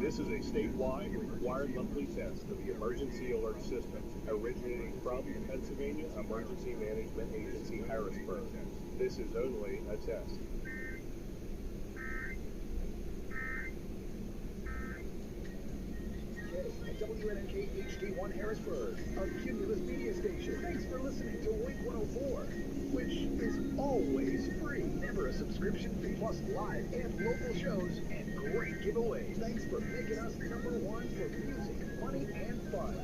This is a statewide required monthly test of the emergency alert system originating from the Pennsylvania Emergency Management Agency, Harrisburg. This is only a test. WNNK-HD1 Harrisburg, a Cumulus media station. Thanks for listening to Wink 104, which is always free. Never a subscription fee, plus live and local shows and great giveaways. Thanks for making us #1 for music, money, and fun.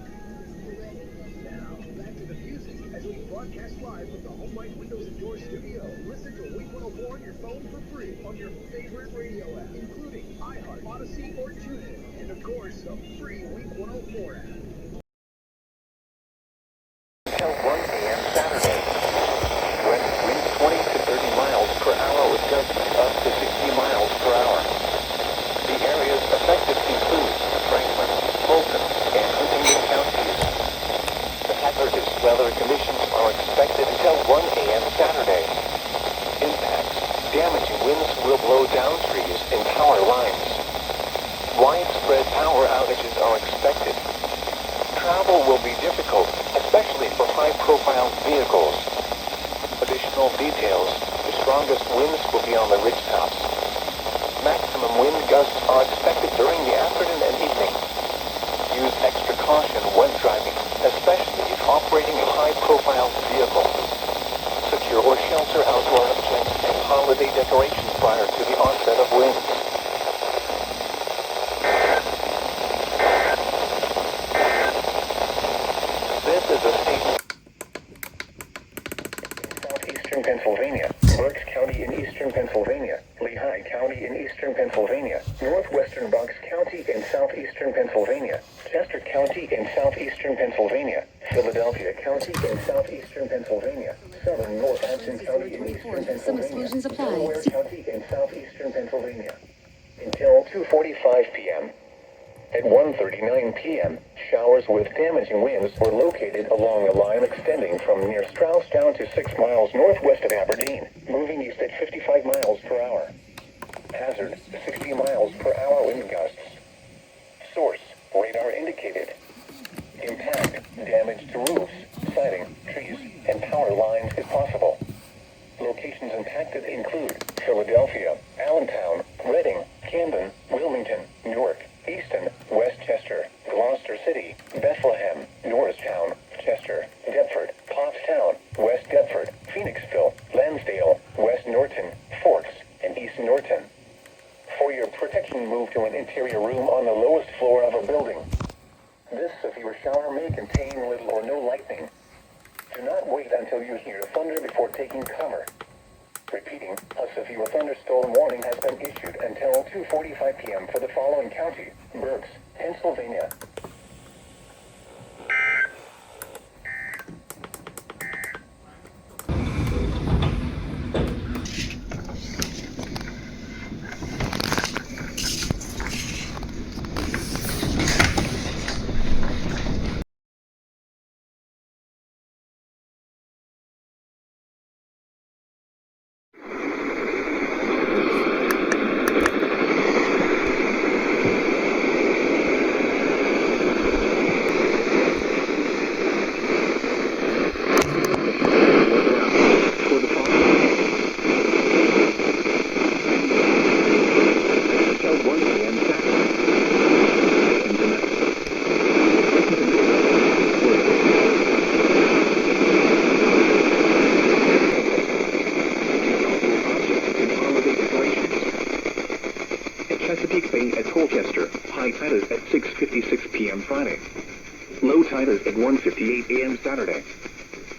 Now, back to the music as we broadcast live from the Home Light Windows and Doors studio. Listen to Wink 104 on your phone for free on your favorite radio app, including iHeart, Odyssey, or TuneIn. And of course, the free Wink 104 app. Until 1 a.m. Saturday. Winds 20 to 30 miles per hour with gusts up to 60 miles per hour. The areas affected include Franklin, Fulton, and Huntingdon counties. The hazardous weather conditions are expected until 1 a.m. Saturday. Impacts. Damaging winds will blow down trees and power lines. Widespread power outages are expected. Travel will be difficult, especially for high-profile vehicles. Additional details: the strongest winds will be on the ridgetops. Maximum wind gusts are expected during the afternoon and evening. Use extra caution when driving, especially if operating a high-profile vehicle. Secure or shelter outdoor objects and holiday decorations prior to the onset of winds. This is a statement in southeastern Pennsylvania, Berks County in eastern Pennsylvania, Lehigh County in eastern Pennsylvania, northwestern Bucks County in southeastern Pennsylvania, Chester County in southeastern Pennsylvania, Philadelphia County in southeastern Pennsylvania, southern Northampton County in eastern Pennsylvania, Delaware County in southeastern Pennsylvania. Until 2:45 p.m. At 1:39 p.m., showers with damaging winds were located along a line extending from near Strauss down to 6 miles northwest of Aberdeen, moving east at 55 miles per hour. Hazard, 60 miles per hour wind gusts. Source, radar indicated. Impact, damage to roofs, siding, trees, and power lines is possible. Locations impacted include Philadelphia, Allentown, Reading, Camden, Wilmington, Newark, Easton, Westchester, Gloucester City, Bethlehem, Norristown, Chester, Deptford, Pottstown, West Deptford, Phoenixville, Lansdale, West Norton, Forks, and East Norton. For your protection, move to an interior room on the lowest floor of a building. This severe shower may contain little or no lightning. Do not wait until you hear thunder before taking cover. Repeating, a severe thunderstorm warning has been issued until 2:45 p.m. for the following county: Berks, Pennsylvania. At 6:56 p.m. Friday. Low tide is at 1:58 a.m. Saturday.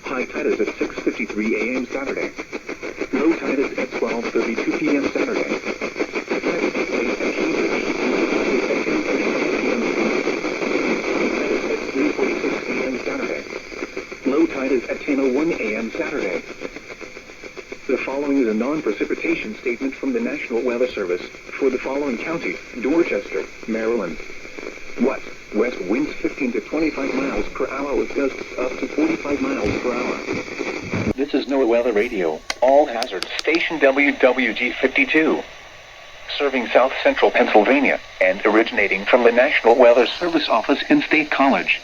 High tide is at 6:53 a.m. Saturday. Low tide is at 12:32 p.m. Saturday. The tide is at Cambridge. At 10:35 p.m. At 3:46 a.m. Saturday. Low tide is at 10:01 a.m. Saturday. The following is a non-precipitation statement from the National Weather Service for the following counties: Dorchester, Maryland. West winds 15 to 25 miles per hour with gusts up to 45 miles per hour. This is NOAA Weather Radio. All hazards. Station WWG52. serving South Central Pennsylvania, and originating from the National Weather Service office in State College.